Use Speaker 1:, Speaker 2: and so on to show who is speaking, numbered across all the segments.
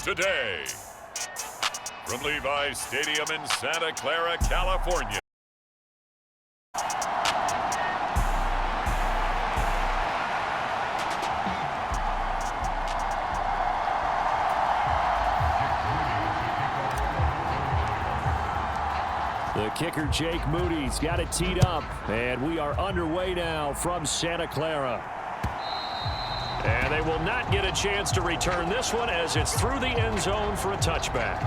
Speaker 1: today. From Levi's Stadium in Santa Clara, California.
Speaker 2: The kicker, Jake Moody's got it teed up, and we are underway now from Santa Clara. And they will not get a chance to return this one as it's through the end zone for a touchback.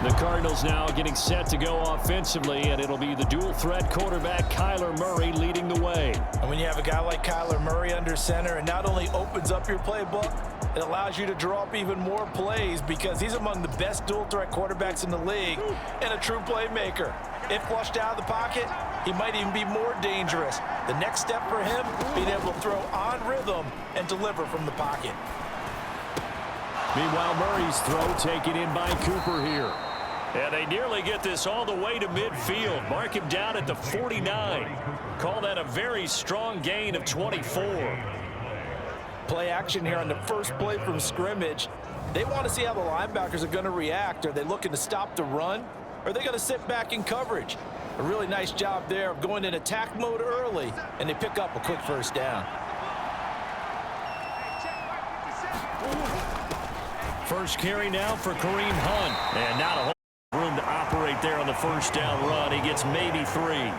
Speaker 2: The Cardinals now getting set to go offensively, and it'll be the dual-threat quarterback Kyler Murray leading the way.
Speaker 3: And when you have a guy like Kyler Murray under center, it not only opens up your playbook, it allows you to draw up even more plays because he's among the best dual-threat quarterbacks in the league and a true playmaker. If flushed out of the pocket, he might even be more dangerous. The next step for him, being able to throw on rhythm and deliver from the pocket.
Speaker 2: Meanwhile, Murray's throw taken in by Cooper here. And they nearly get this all the way to midfield. Mark him down at the 49. Call that a very strong gain of 24.
Speaker 3: Play action here on the first play from scrimmage. They want to see how the linebackers are going to react. Are they looking to stop the run? Or are they going to sit back in coverage? A really nice job there of going in attack mode early, and they pick up a quick first down.
Speaker 2: First carry now for Kareem Hunt. And not a whole room to operate there on the first down run. He gets maybe 3.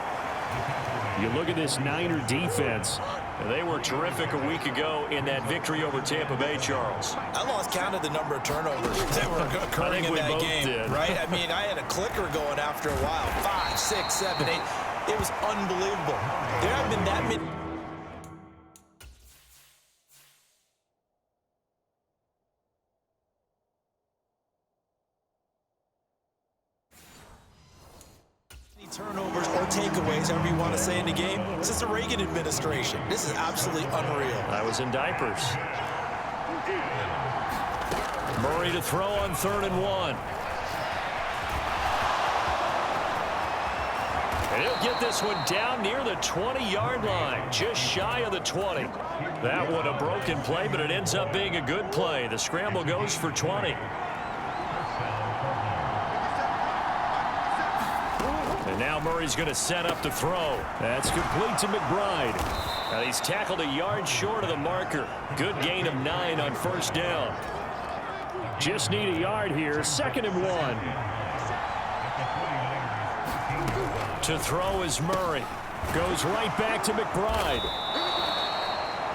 Speaker 2: You look at this Niner defense. They were terrific a week ago in that victory over Tampa Bay, Charles.
Speaker 3: I lost count of the number of turnovers that were occurring in that game, right? I mean, I had a clicker going after a while. 5, 6, 7, 8. It was unbelievable. There haven't been that many. Turnovers or takeaways, however you want to say in the game, since the Reagan administration. This is absolutely unreal.
Speaker 2: I was in diapers. Murray to throw on 3rd and 1. And he'll get this one down near the 20-yard line, just shy of the 20. That one a broken play, but it ends up being a good play. The scramble goes for 20. And now Murray's going to set up the throw. That's complete to McBride. Now he's tackled a yard short of the marker. Good gain of 9 on first down. Just need a yard here. 2nd and 1. To throw is Murray. Goes right back to McBride.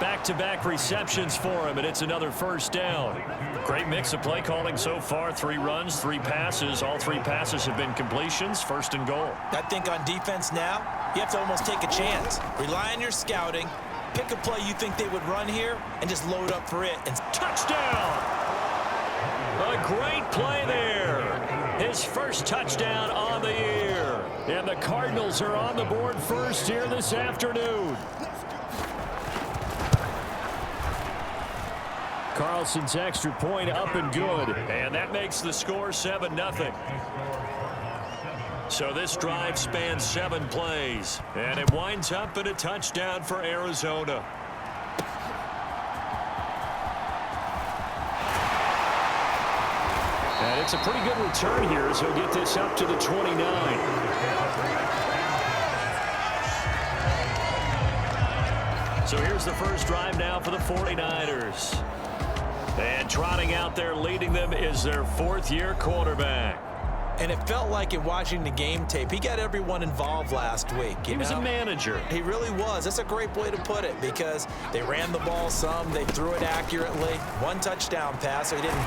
Speaker 2: Back-to-back receptions for him, and it's another first down. Great mix of play calling so far. 3 runs, 3 passes. All 3 passes have been completions. 1st and goal.
Speaker 3: I think on defense now, you have to almost take a chance. Rely on your scouting. Pick a play you think they would run here and just load up for it. And
Speaker 2: touchdown! A great play there. His first touchdown on the year. And the Cardinals are on the board first here this afternoon. Carlson's extra point up and good. And that makes the score 7-0. So this drive spans 7 plays. And it winds up in a touchdown for Arizona. And it's a pretty good return here as he'll get this up to the 29. So here's the first drive now for the 49ers. And trotting out there leading them is their 4th-year quarterback.
Speaker 3: And it felt like in watching the game tape, he got everyone involved last week.
Speaker 2: He was a manager.
Speaker 3: He really was. That's a great way to put it because they ran the ball some, they threw it accurately. 1 touchdown pass, so he didn't,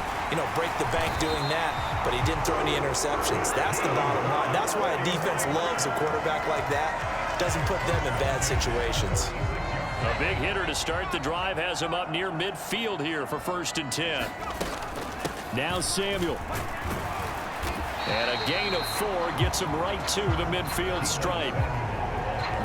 Speaker 3: break the bank doing that, but he didn't throw any interceptions. That's the bottom line. That's why a defense loves a quarterback like that. Doesn't put them in bad situations.
Speaker 2: A big hitter to start the drive has him up near midfield here for 1st and 10. Now Samuel. And a gain of 4 gets him right to the midfield stripe.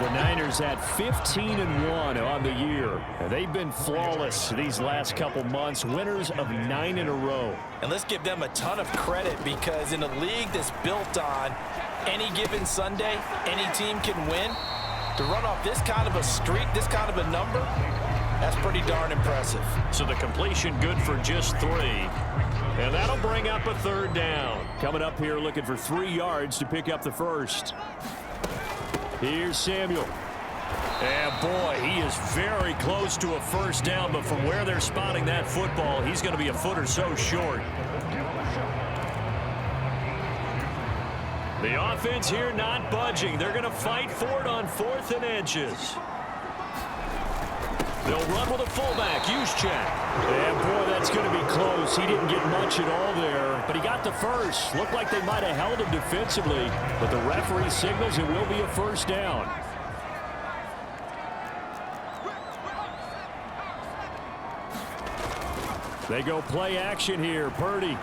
Speaker 2: The Niners at 15-1 on the year. And they've been flawless these last couple months, winners of 9 in a row.
Speaker 3: And let's give them a ton of credit because in a league that's built on any given Sunday, any team can win. To run off this kind of a streak, this kind of a number, That's pretty darn impressive.
Speaker 2: So the completion good for just 3. And that'll bring up a 3rd down. Coming up here looking for 3 yards to pick up the first. Here's Samuel. And boy, he is very close to a first down, but from where they're spotting that football, he's going to be a foot or so short. The offense here not budging. They're going to fight for it on 4th and inches. They'll run with a fullback, Juszczyk. And boy, that's going to be close. He didn't get much at all there, but he got the first. Looked like they might have held him defensively, but the referee signals it will be a first down. They go play action here. Purdy.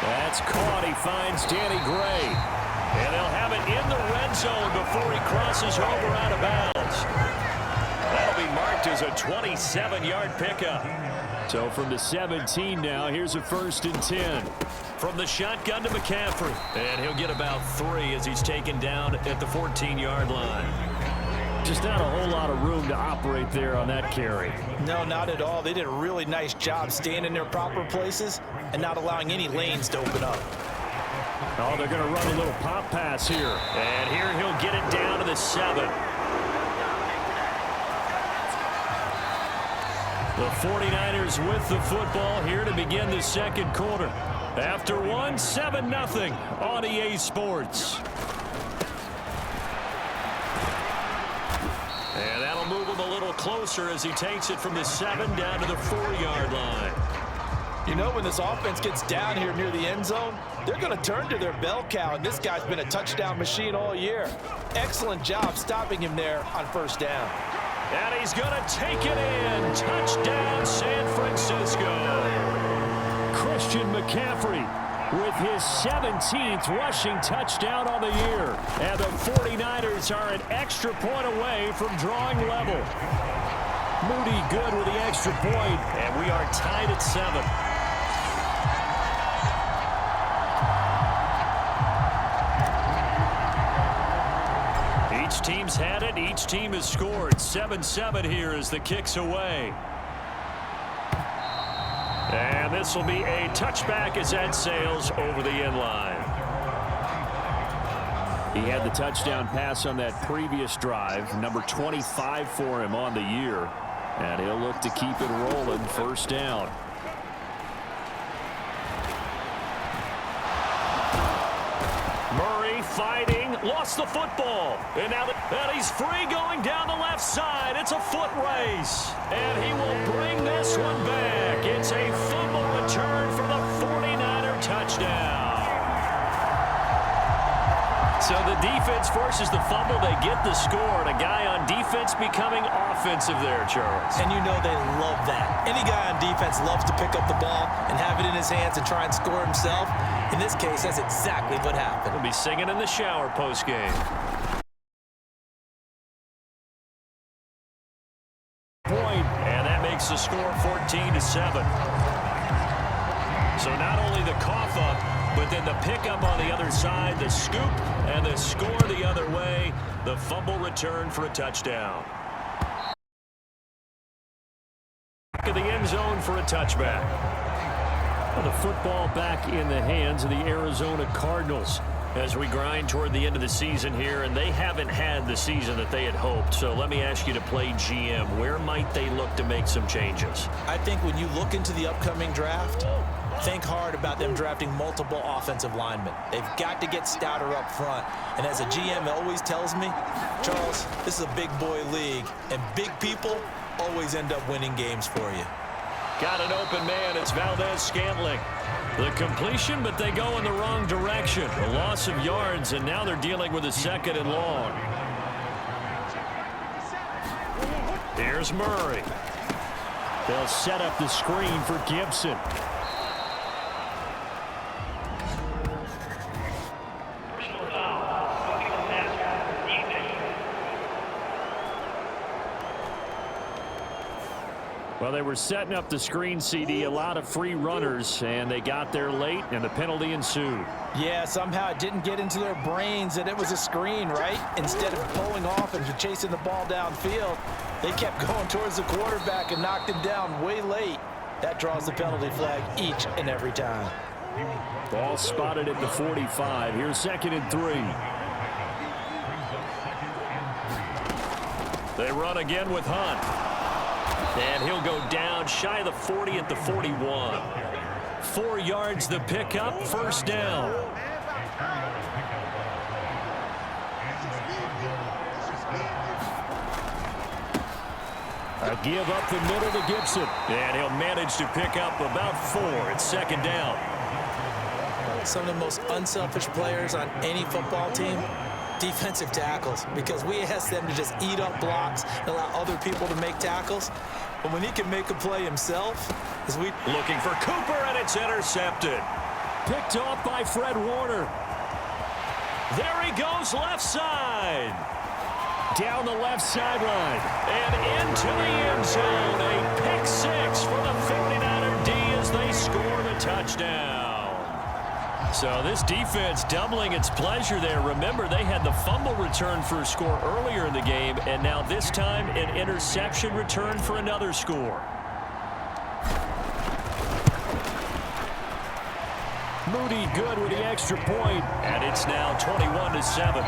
Speaker 2: That's caught. He finds Danny Gray. And they'll have it in the red zone before he crosses over out of bounds. That'll be marked as a 27-yard pickup. So from the 17 now, here's a 1st and 10. From the shotgun to McCaffrey. And he'll get about 3 as he's taken down at the 14-yard line. Just not a whole lot of room to operate there on that carry.
Speaker 3: No, not at all. They did a really nice job staying in their proper places and not allowing any lanes to open up.
Speaker 2: Oh, they're going to run a little pop pass here. And here he'll get it down to the 7. The 49ers with the football here to begin the 2nd quarter. After 1, 7-0 on EA Sports. And that'll move him a little closer as he takes it from the 7 down to the 4-yard line.
Speaker 3: You know, when this offense gets down here near the end zone, they're going to turn to their bell cow, and this guy's been a touchdown machine all year. Excellent job stopping him there on 1st down.
Speaker 2: And he's going to take it in. Touchdown, San Francisco. Christian McCaffrey with his 17th rushing touchdown on the year. And the 49ers are an extra point away from drawing level. Moody good with the extra point, and we are tied at 7. Each team's had it. Each team has scored. 7-7 here as the kick's away. And this will be a touchback as that sails over the end line. He had the touchdown pass on that previous drive, number 25 for him on the year. And he'll look to keep it rolling. 1st down. Murray fighting, lost the football. And now that he's free going down the left side. It's a foot race. And he will bring this one back. It's a fumble return for the 49er touchdown. So the defense forces the fumble. They get the score. And a guy on defense becoming offensive there, Charles.
Speaker 3: And you know they love that. Any guy on defense loves to pick up the ball and have it in his hands and try and score himself. In this case, that's exactly what happened.
Speaker 2: He'll be singing in the shower postgame. Point, and that makes the score 14-7. So not only the cough up, but then the pickup on the other side, the scoop, and the score the other way. The fumble return for a touchdown. Back of the end zone for a touchback. Well, the football back in the hands of the Arizona Cardinals as we grind toward the end of the season here, and they haven't had the season that they had hoped. So let me ask you to play GM. Where might they look to make some changes?
Speaker 3: I think when you look into the upcoming draft, think hard about them drafting multiple offensive linemen. They've got to get stouter up front. And as a GM always tells me, Charles, this is a big boy league, and big people always end up winning games for you.
Speaker 2: Got an open man. It's Valdez-Scantling. The completion, but they go in the wrong direction. A loss of yards, and now they're dealing with a 2nd and long. Here's Murray. They'll set up the screen for Gibson. Well, they were setting up the screen, CD, a lot of free runners, and they got there late, and the penalty ensued.
Speaker 3: Yeah, somehow it didn't get into their brains that it was a screen, right? Instead of pulling off and chasing the ball downfield, they kept going towards the quarterback and knocked him down way late. That draws the penalty flag each and every time.
Speaker 2: Ball spotted at the 45. Here's 2nd and 3. They run again with Hunt. And he'll go down shy of the 40 at the 41. 4 yards the pickup, 1st down. A give up the middle to Gibson. And he'll manage to pick up about 4. It's 2nd down.
Speaker 4: Some of the most unselfish players on any football team, defensive tackles, because we ask them to just eat up blocks and allow other people to make tackles. But when he can make a play himself, as we
Speaker 2: looking for Cooper, and it's intercepted. Picked off by Fred Warner. There he goes, left side. Down the left sideline and into the end zone. A pick 6 for the 49er D as they score the touchdown. So this defense doubling its pleasure there. Remember, they had the fumble return for a score earlier in the game, and now this time an interception return for another score. Moody good with the extra point, and it's now 21-7. A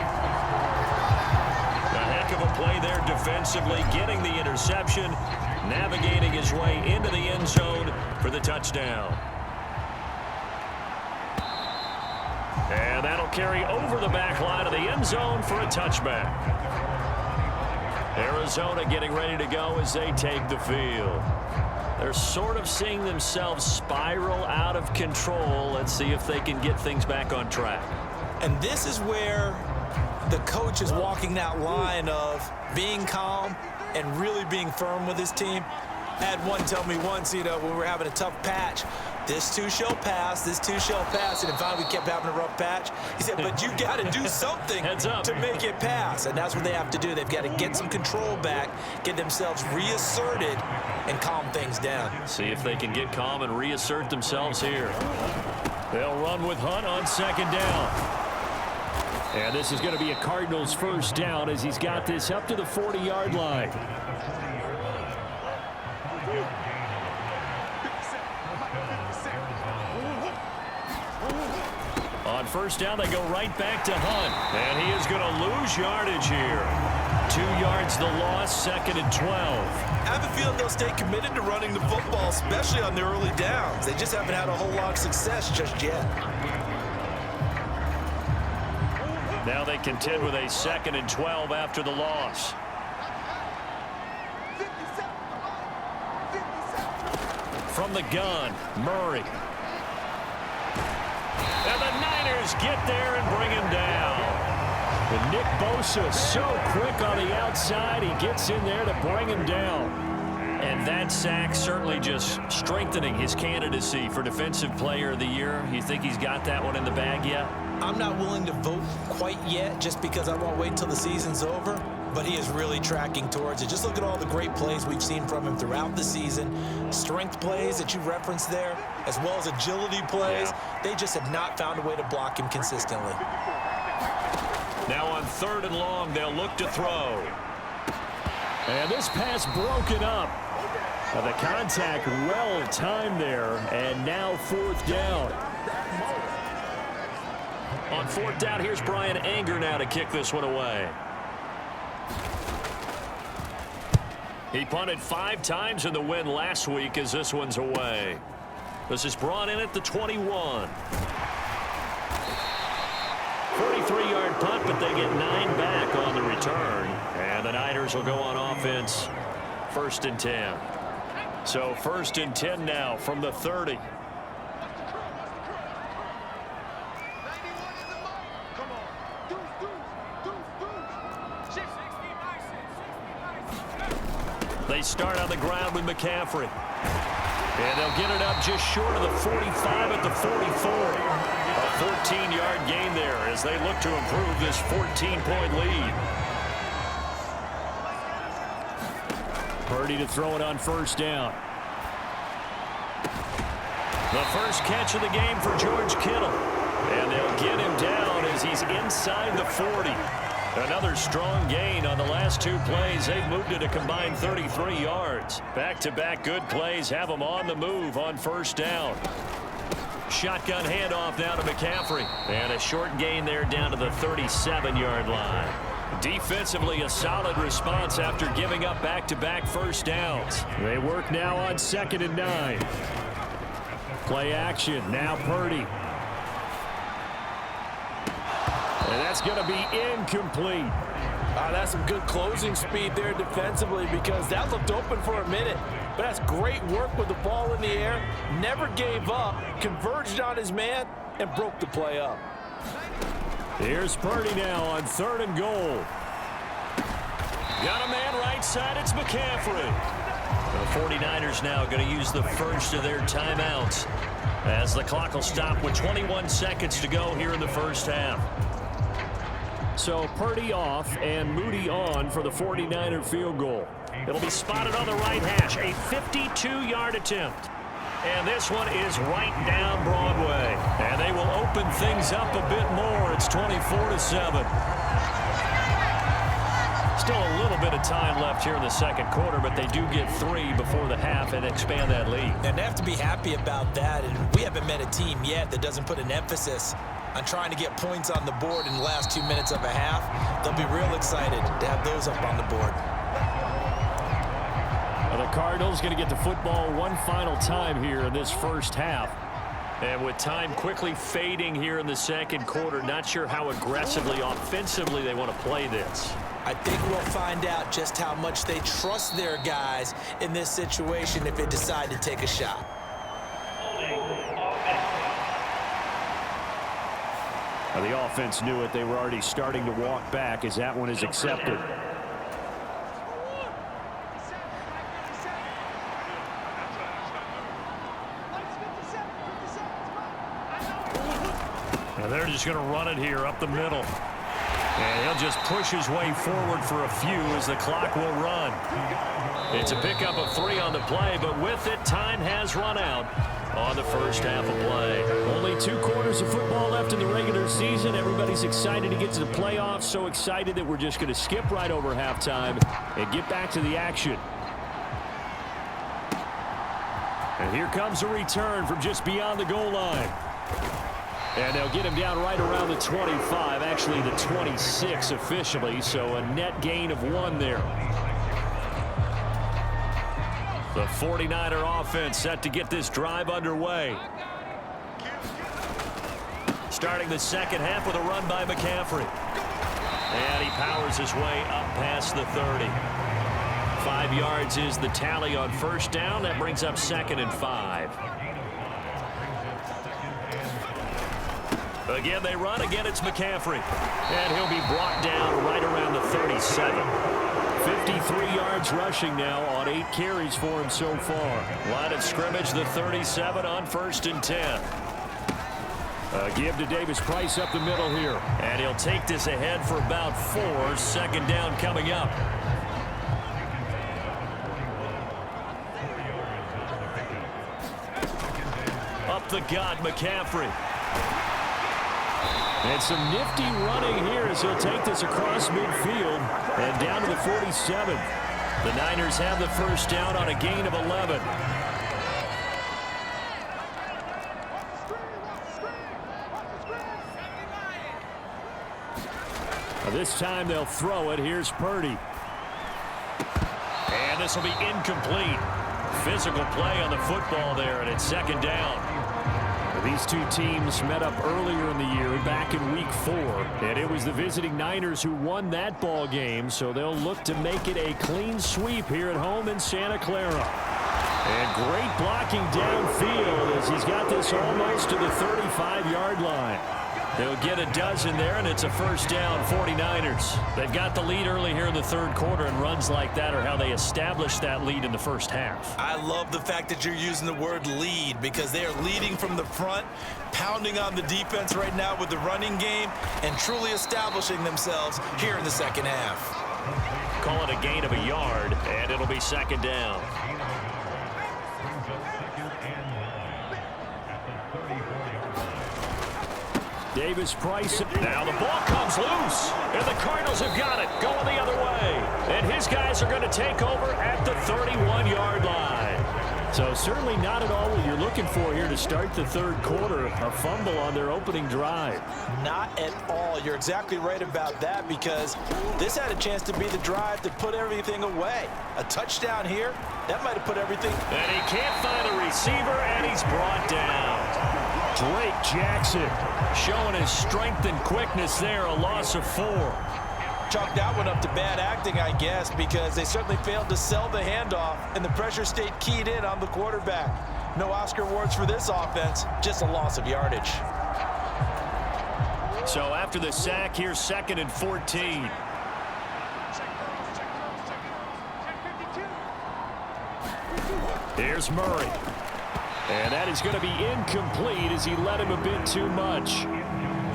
Speaker 2: heck of a play there defensively, getting the interception, navigating his way into the end zone for the touchdown. And that'll carry over the back line of the end zone for a touchback. Arizona getting ready to go as they take the field. They're sort of seeing themselves spiral out of control. Let's see if they can get things back on track.
Speaker 4: And this is where the coach is walking that line of being calm and really being firm with his team. I had one tell me once, when we were having a tough patch, this too shall pass, this too shall pass, and finally we kept having a rough patch. He said, but you got to do something to make it pass, and that's what they have to do. They've got to get some control back, get themselves reasserted, and calm things down.
Speaker 2: See if they can get calm and reassert themselves here. They'll run with Hunt on 2nd down. And this is going to be a Cardinals 1st down as he's got this up to the 40-yard line. On 1st down, they go right back to Hunt. And he is going to lose yardage here. 2 yards the loss, 2nd and 12.
Speaker 3: I have a feeling they'll stay committed to running the football, especially on the early downs. They just haven't had a whole lot of success just yet.
Speaker 2: Now they contend with a 2nd and 12 after the loss. From the gun, Murray. And the Niners get there and bring him down. And Nick Bosa so quick on the outside. He gets in there to bring him down. And that sack certainly just strengthening his candidacy for Defensive Player of the Year. You think he's got that one in the bag yet?
Speaker 4: I'm not willing to vote quite yet just because I won't wait until the season's over, but he is really tracking towards it. Just look at all the great plays we've seen from him throughout the season. Strength plays that you referenced there, as well as agility plays. Yeah. They just have not found a way to block him consistently.
Speaker 2: Now on 3rd and long, they'll look to throw. And this pass broken up. The contact well timed there, and now 4th down. On 4th down, here's Brian Anger now to kick this one away. He punted 5 times in the win last week as this one's away. This is brought in at the 21. 43-yard punt, but they get 9 back on the return. And the Niners will go on offense 1st and 10. So 1st and 10 now from the 30. They start on the ground with McCaffrey. And they'll get it up just short of the 45 at the 44. A 14-yard gain there as they look to improve this 14-point lead. Purdy to throw it on first down. The first catch of the game for George Kittle. And they'll get him down as he's inside the 40. Another strong gain on the last two plays. They've moved it a combined 33 yards. Back-to-back good plays have them on the move on first down. Shotgun handoff now to McCaffrey. And a short gain there down to the 37-yard line. Defensively, a solid response after giving up back-to-back first downs. They work now on 2nd and 9. Play action. Now Purdy. And that's going to be incomplete.
Speaker 3: That's some good closing speed there defensively because that looked open for a minute. But that's great work with the ball in the air. Never gave up, converged on his man, and broke the play up.
Speaker 2: Here's Purdy now on 3rd and goal. Got a man right side. It's McCaffrey. The 49ers now going to use the first of their timeouts as the clock will stop with 21 seconds to go here in the first half. So Purdy off and Moody on for the 49er field goal. It'll be spotted on the right hash. A 52-yard attempt. And this one is right down Broadway. And they will open things up a bit more. It's 24-7. Still a little bit of time left here in the second quarter, but they do get 3 before the half and expand that lead.
Speaker 4: And they have to be happy about that. And we haven't met a team yet that doesn't put an emphasis on trying to get points on the board in the last 2 minutes of a half. They'll be real excited to have those up on the board.
Speaker 2: Well, the Cardinals going to get the football one final time here in this first half. And with time quickly fading here in the second quarter, not sure how aggressively, offensively they want to play this.
Speaker 4: I think we'll find out just how much they trust their guys in this situation if they decide to take a shot.
Speaker 2: Well, the offense knew it. They were already starting to walk back as that one is accepted. Now they're just going to run it here up the middle. And he'll just push his way forward for a few as the clock will run. It's a pickup of 3 on the play, but with it, time has run out on the first half of play. Only 2 quarters of football left in the regular season. Everybody's excited to get to the playoffs, so excited that we're just going to skip right over halftime and get back to the action. And here comes a return from just beyond the goal line. And they'll get him down right around the 25, actually the 26 officially, so a net gain of 1 there. The 49er offense set to get this drive underway. Starting the second half with a run by McCaffrey. And he powers his way up past the 30. 5 yards is the tally on first down. That brings up 2nd and 5. Again, they run. Again, it's McCaffrey. And he'll be brought down right around the 37. 53 yards rushing now on 8 carries for him so far. Line of scrimmage, the 37 on 1st and 10. Give to Davis Price up the middle here. And he'll take this ahead for about 4. 2nd down coming up. Up the gut, McCaffrey. And some nifty running here as he'll take this across midfield and down to the 47. The Niners have the first down on a gain of 11. Now this time they'll throw it. Here's Purdy. And this will be incomplete. Physical play on the football there, and it's 2nd down. These two teams met up earlier in the year back in week 4, and it was the visiting Niners who won that ball game, so they'll look to make it a clean sweep here at home in Santa Clara. And great blocking downfield as he's got this almost to the 35-yard line. They'll get a dozen there, and it's a first down, 49ers. They've got the lead early here in the 3rd quarter, and runs like that are how they establish that lead in the first half.
Speaker 4: I love the fact that you're using the word lead because they are leading from the front, pounding on the defense right now with the running game, and truly establishing themselves here in the second half.
Speaker 2: Call it a gain of 1 yard, And it'll be second down. Davis Price. Now the ball comes loose. And the Cardinals have got it. Going the other way. And his guys are going to take over at the 31-yard line. So certainly not at all what you're looking for here to start the third quarter. A fumble on their opening drive.
Speaker 3: Not at all. You're exactly right about that, because this had a chance to be the drive to put everything away. A touchdown here, that might have put everything.
Speaker 2: And he can't find a receiver, and he's brought down. Drake Jackson showing his strength and quickness there. A loss of 4.
Speaker 3: Chalk that one up to bad acting, I guess, because they certainly failed to sell the handoff, and the pressure stayed keyed in on the quarterback. No Oscar awards for this offense, just a loss of yardage.
Speaker 2: So after the sack, here's 2nd and 14. Here's Murray. And that is going to be incomplete as he led him a bit too much.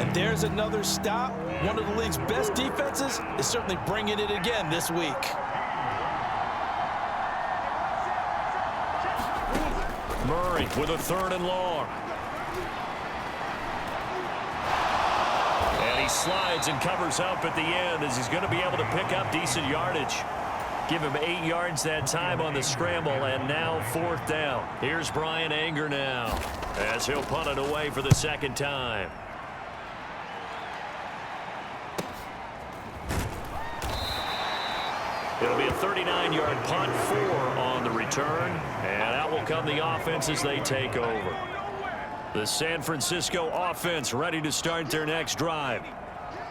Speaker 3: And there's another stop. One of the league's best defenses is certainly bringing it again this week.
Speaker 2: Murray with a 3rd and long. And he slides and covers up at the end as he's going to be able to pick up decent yardage. Give him 8 yards that time on the scramble, and now 4th down. Here's Brian Anger now as he'll punt it away for the 2nd time. It'll be a 39-yard punt, 4 on the return, and out will come the offense as they take over. The San Francisco offense ready to start their next drive.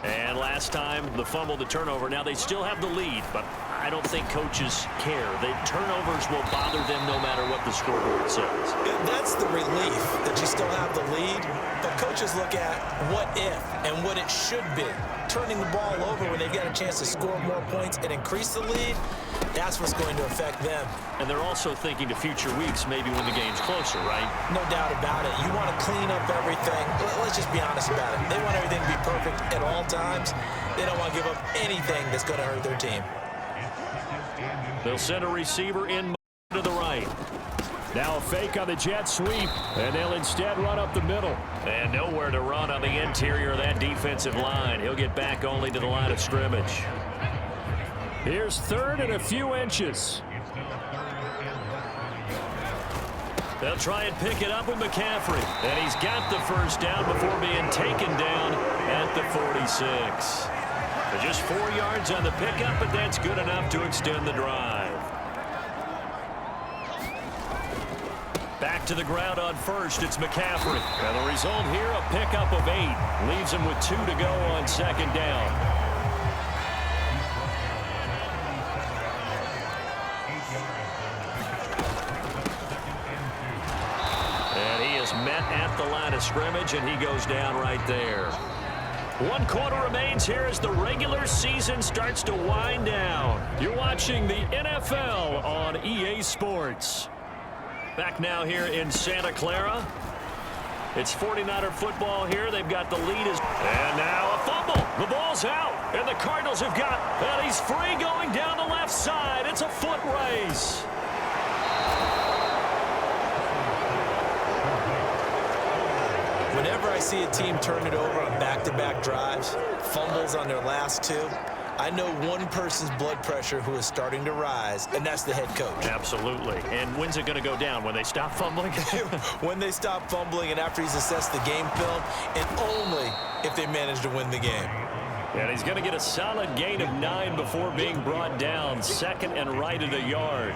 Speaker 2: And last time, the fumble, the turnover. Now they still have the lead, but I don't think coaches care. The turnovers will bother them no matter what the scoreboard says.
Speaker 3: That's the relief that you still have the lead, but coaches look at what if and what it should be. Turning the ball over when they get a chance to score more points and increase the lead, that's what's going to affect them.
Speaker 2: And they're also thinking to future weeks, maybe when the game's closer, right?
Speaker 3: No doubt about it. You want to clean up everything. Let's just be honest about it. They want everything to be perfect at all times. They don't want to give up anything that's going to hurt their team.
Speaker 2: They'll send a receiver in to the right. Now a fake on the jet sweep, and they'll instead run up the middle. And nowhere to run on the interior of that defensive line. He'll get back only to the line of scrimmage. Here's 3rd and a few inches. They'll try and pick it up with McCaffrey. And he's got the 1st down before being taken down at the 46. But just 4 yards on the pickup, but that's good enough to extend the drive. Back to the ground on 1st, it's McCaffrey. And the result here, a pickup of 8. Leaves him with 2 to go on 2nd down. And he is met at the line of scrimmage, and he goes down right there. 1 quarter remains here as the regular season starts to wind down. You're watching the NFL on EA Sports. Back now here in Santa Clara. It's 49er football here. They've got the lead. And now a fumble. The ball's out. And the Cardinals have got, and he's free going down the left side. It's a foot race.
Speaker 3: Whenever I see a team turn it over on back-to-back drives, fumbles on their last 2, I know one person's blood pressure who is starting to rise, and that's the head coach.
Speaker 2: Absolutely. And when's it going to go down? When they stop fumbling?
Speaker 3: When they stop fumbling and after he's assessed the game film, and only if they manage to win the game.
Speaker 2: And he's going to get a solid gain of 9 before being brought down. 2nd and right at a yard.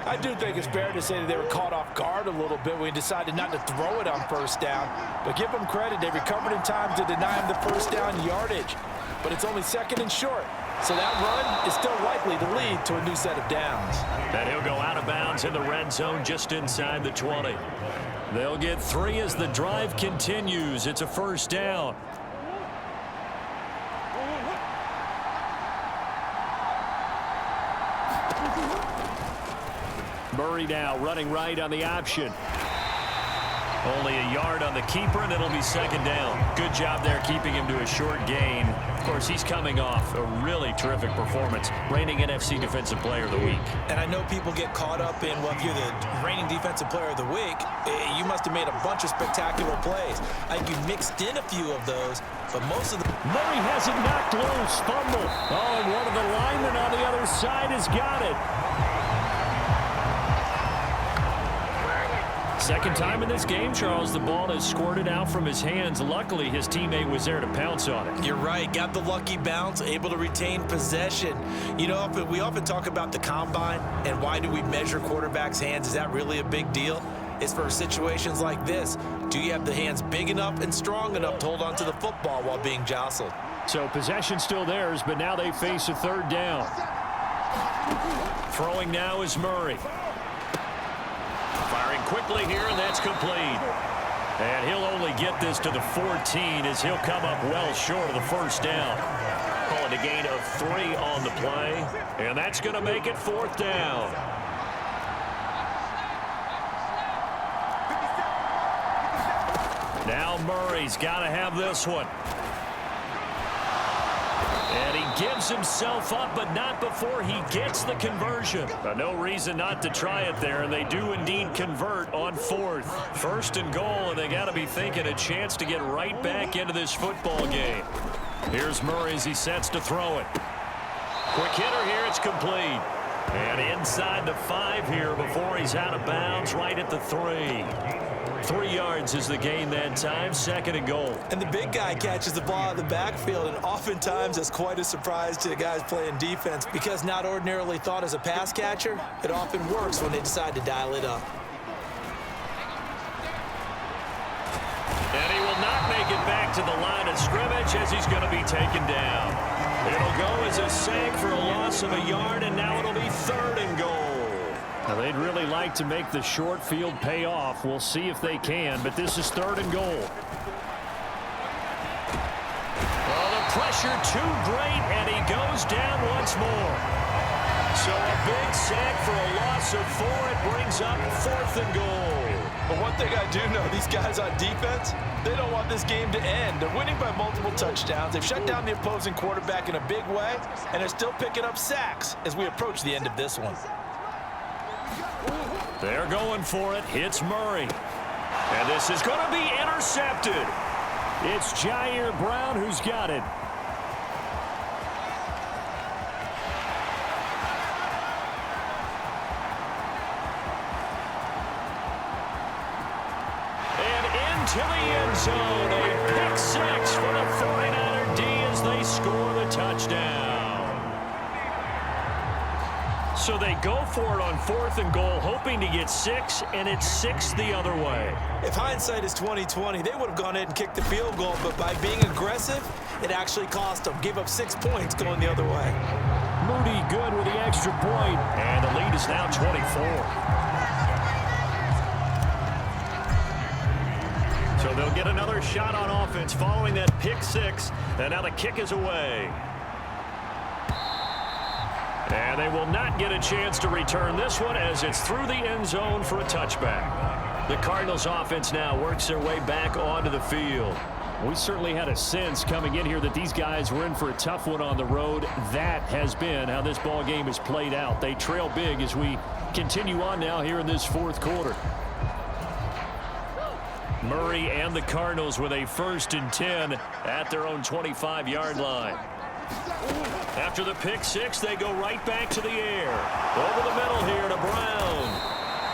Speaker 3: I do think it's fair to say that they were caught off guard a little bit when he decided not to throw it on 1st down. But give them credit. They recovered in time to deny him the 1st down yardage. But it's only 2nd and short. So that run is still likely to lead to a new set of downs.
Speaker 2: And he'll go out of bounds in the red zone just inside the 20. They'll get 3 as the drive continues. It's a 1st down. Murray now running right on the option. Only a yard on the keeper, and it'll be second down. Good job there keeping him to a short gain. Of course, he's coming off a really terrific performance, reigning NFC Defensive Player of the Week.
Speaker 4: And I know people get caught up in, well, if you're the reigning Defensive Player of the Week, you must have made a bunch of spectacular plays. I think you mixed in a few of those, but most of them...
Speaker 2: Murray has it knocked loose. Fumble. Oh, and one of the linemen on the other side has got it. Second time in this game, Charles, the ball has squirted out from his hands. Luckily, his teammate was there to pounce on it.
Speaker 4: You're right. Got the lucky bounce, able to retain possession. You know, we often talk about the combine and why do we measure quarterbacks' hands. Is that really a big deal? It's for situations like this. Do you have the hands big enough and strong enough to hold on to the football while being jostled?
Speaker 2: So possession still theirs, but now they face a third down. Throwing now is Murray. Firing quickly here, and that's complete. And he'll only get this to the 14 as he'll come up well short of the first down. Calling a gain of 3 on the play, and that's going to make it fourth down. Now Murray's got to have this one. And he gives himself up, but not before he gets the conversion. No reason not to try it there, and they do indeed convert on fourth. First and goal, and they got to be thinking a chance to get right back into this football game. Here's Murray as he sets to throw it. Quick hitter here, it's complete. And inside the 5 here before he's out of bounds, right at the 3. 3 yards is the gain that time, second and goal.
Speaker 4: And the big guy catches the ball out of the backfield, and oftentimes that's quite a surprise to the guys playing defense because not ordinarily thought as a pass catcher, it often works when they decide to dial it up.
Speaker 2: And he will not make it back to the line of scrimmage as he's going to be taken down. It'll go as a sack for a loss of a yard, and now it'll be third and goal. Now, they'd really like to make the short field pay off. We'll see if they can, but this is third and goal. Well, the pressure too great, and he goes down once more. So a big sack for a loss of 4. It brings up fourth and goal.
Speaker 3: But one thing I do know, these guys on defense, they don't want this game to end. They're winning by multiple touchdowns. They've shut down the opposing quarterback in a big way, and they're still picking up sacks as we approach the end of this one.
Speaker 2: They're going for it. Hits Murray. And this is going to be intercepted. It's Jair Brown who's got it. And into the end zone. A pick 6 for the 49er D as they score the touchdown. So they go for it on fourth and goal, hoping to get 6, and it's 6 the other way.
Speaker 4: If hindsight is 20/20, they would have gone ahead and kicked the field goal, but by being aggressive, it actually cost them. Gave up 6 points going the other way.
Speaker 2: Moody good with the extra point, and the lead is now 24. So they'll get another shot on offense following that pick 6, and now the kick is away. And they will not get a chance to return this one as it's through the end zone for a touchback. The Cardinals offense now works their way back onto the field. We certainly had a sense coming in here that these guys were in for a tough one on the road. That has been how this ball game is played out. They trail big as we continue on now here in this fourth quarter. Murray and the Cardinals with a 1st and 10 at their own 25-yard line. After the pick 6, they go right back to the air. Over the middle here to Brown.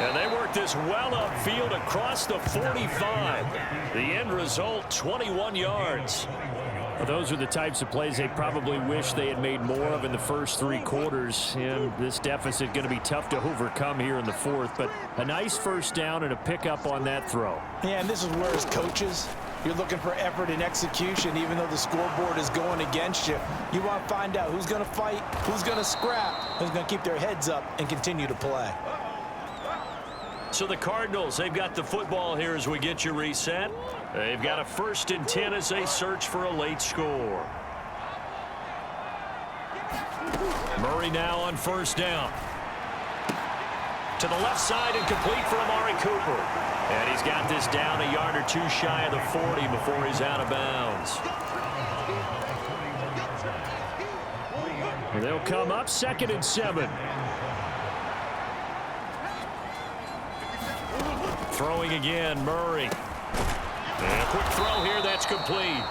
Speaker 2: And they work this well upfield across the 45. The end result, 21 yards. Well, those are the types of plays they probably wish they had made more of in the first 3 quarters. And this deficit going to be tough to overcome here in the fourth. But a nice first down and a pickup on that throw.
Speaker 3: Yeah, and this is where as coaches, you're looking for effort and execution, even though the scoreboard is going against you. You want to find out who's going to fight, who's going to scrap, who's going to keep their heads up and continue to play.
Speaker 2: So the Cardinals, they've got the football here as we get you reset. They've got a 1st and 10 as they search for a late score. Murray now on 1st down. To the left side and complete for Amari Cooper. And he's got this down a yard or two shy of the 40 before he's out of bounds. They'll come up 2nd and 7. Throwing again, Murray. And a quick throw here, that's complete.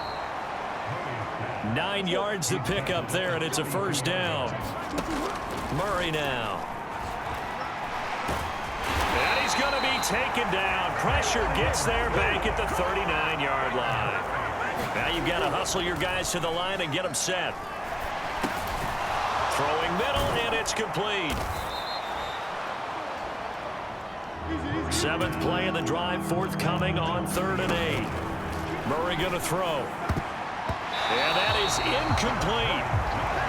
Speaker 2: 9 yards to pick up there, and it's a first down. Murray now. And he's going to be taken down. Pressure gets there back at the 39-yard line. Now you've got to hustle your guys to the line and get them set. Throwing middle, and it's complete. 7th play of the drive, forthcoming on 3rd and 8. Murray going to throw. And that is incomplete.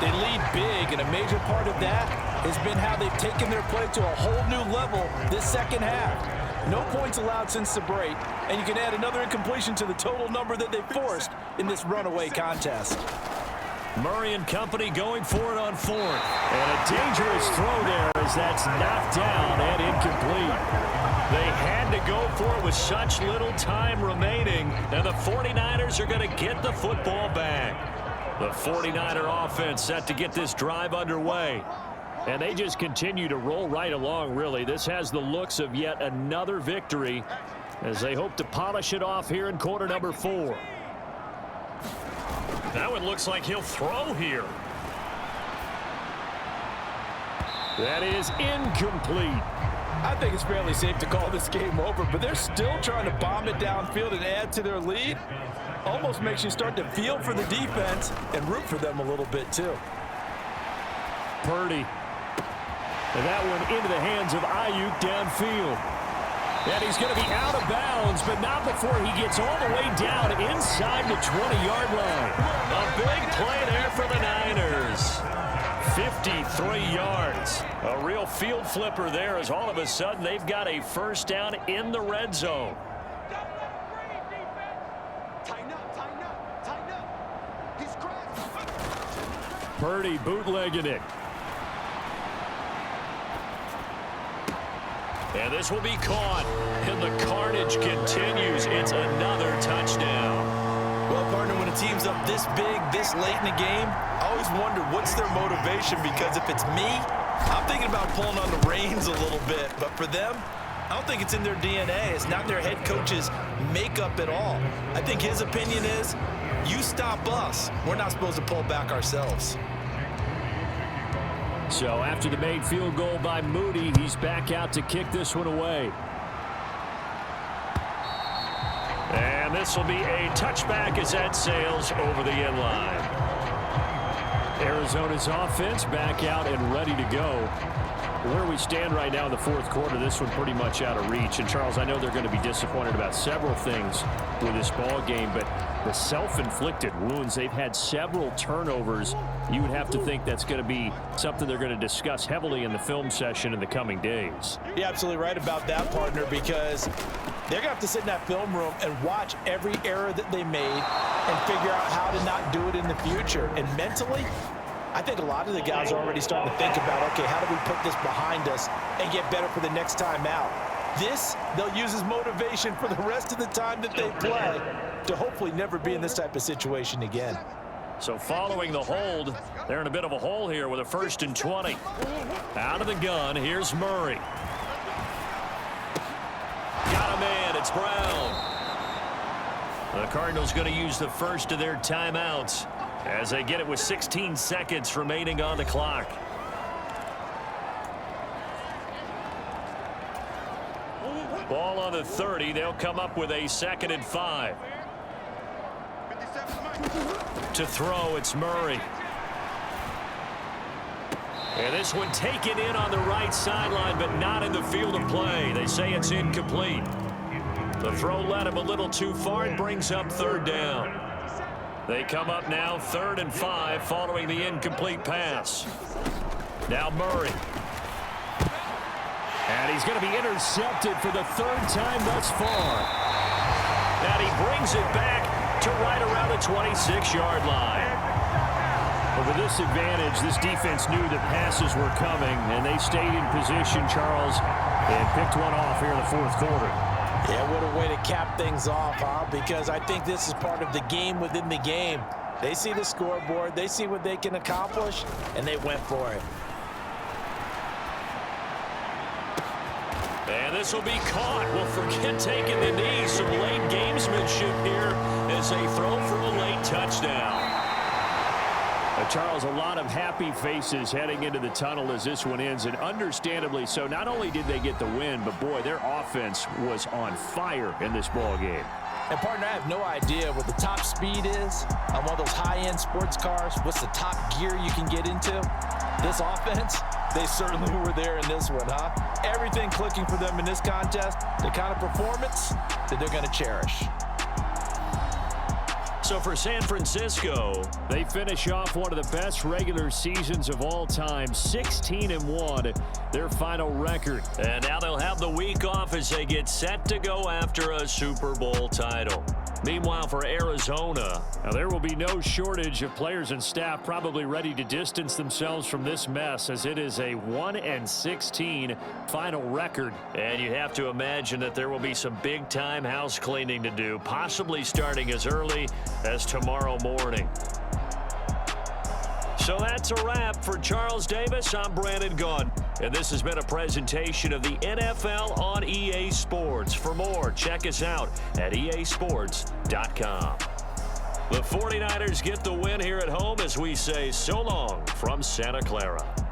Speaker 3: They lead big, and a major part of that has been how they've taken their play to a whole new level this second half. No points allowed since the break, and you can add another incompletion to the total number that they forced in this runaway contest.
Speaker 2: Murray and company going for it on 4th. And a dangerous throw there as that's knocked down and incomplete. They had to go for it with such little time remaining, and the 49ers are going to get the football back. The 49er offense set to get this drive underway. And they just continue to roll right along, really. This has the looks of yet another victory as they hope to polish it off here in quarter number 4. Now it looks like he'll throw here. That is incomplete.
Speaker 3: I think it's fairly safe to call this game over, but they're still trying to bomb it downfield and add to their lead. Almost makes you start to feel for the defense and root for them a little bit, too.
Speaker 2: Purdy. And that one into the hands of Ayuk downfield. And he's going to be out of bounds, but not before he gets all the way down inside the 20-yard line. A big play there for the Niners. 53 yards. A real field flipper there as all of a sudden they've got a first down in the red zone. Purdy bootlegging it. And this will be caught. And the carnage continues. It's another touchdown.
Speaker 4: Well, partner, when a team's up this big, this late in the game, I always wonder what's their motivation, because if it's me, I'm thinking about pulling on the reins a little bit. But for them, I don't think it's in their DNA. It's not their head coach's makeup at all. I think his opinion is, you stop us. We're not supposed to pull back ourselves.
Speaker 2: So after the made field goal by Moody, he's back out to kick this one away. And this will be a touchback as that sails over the end line. Arizona's offense back out and ready to go. Where we stand right now in the 4th quarter, this one pretty much out of reach. And, Charles, I know they're going to be disappointed about several things with this ball game, but the self-inflicted wounds, they've had several turnovers. You would have to think that's going to be something they're going to discuss heavily in the film session in the coming days.
Speaker 3: You're absolutely right about that, partner, because they're going to have to sit in that film room and watch every error that they made and figure out how to not do it in the future. And mentally, I think a lot of the guys are already starting to think about, okay, how do we put this behind us and get better for the next time out? This, they'll use as motivation for the rest of the time that they play to hopefully never be in this type of situation again.
Speaker 2: So following the hold, they're in a bit of a hole here with a 1st and 20. Out of the gun, here's Murray. Got a man, it's Brown. The Cardinals going to use the first of their timeouts as they get it with 16 seconds remaining on the clock. Ball on the 30. They'll come up with a 2nd and 5. To throw, it's Murray. And this one taken in on the right sideline, but not in the field of play. They say it's incomplete. The throw led him a little too far and brings up 3rd down. They come up now 3rd and 5 following the incomplete pass. Now Murray. And he's going to be intercepted for the 3rd time thus far. And he brings it back to right around the 26-yard line. with this advantage, this defense knew that passes were coming, and they stayed in position, Charles, and picked one off here in the fourth quarter.
Speaker 3: Yeah, what a way to cap things off, huh? Because I think this is part of the game within the game. They see the scoreboard, they see what they can accomplish, and they went for it.
Speaker 2: And this will be caught. Well, forget taking the knee. Some late gamesmanship here as they throw for a late touchdown. Charles, a lot of happy faces heading into the tunnel as this one ends, and understandably so. Not only did they get the win, but, boy, their offense was on fire in this ball game.
Speaker 3: And, partner, I have no idea what the top speed is on one of those high-end sports cars. What's the top gear you can get into? This offense, they certainly were there in this one, huh? Everything clicking for them in this contest, the kind of performance that they're going to cherish.
Speaker 2: So for San Francisco, they finish off one of the best regular seasons of all time, 16-1, their final record. And now they'll have the week off as they get set to go after a Super Bowl title. Meanwhile, for Arizona, now there will be no shortage of players and staff probably ready to distance themselves from this mess, as it is a 1-16 final record. And you have to imagine that there will be some big-time house cleaning to do, possibly starting as early as tomorrow morning. So that's a wrap. For Charles Davis, I'm Brandon Gunn. And this has been a presentation of the NFL on EA Sports. For more, check us out at easports.com. The 49ers get the win here at home as we say so long from Santa Clara.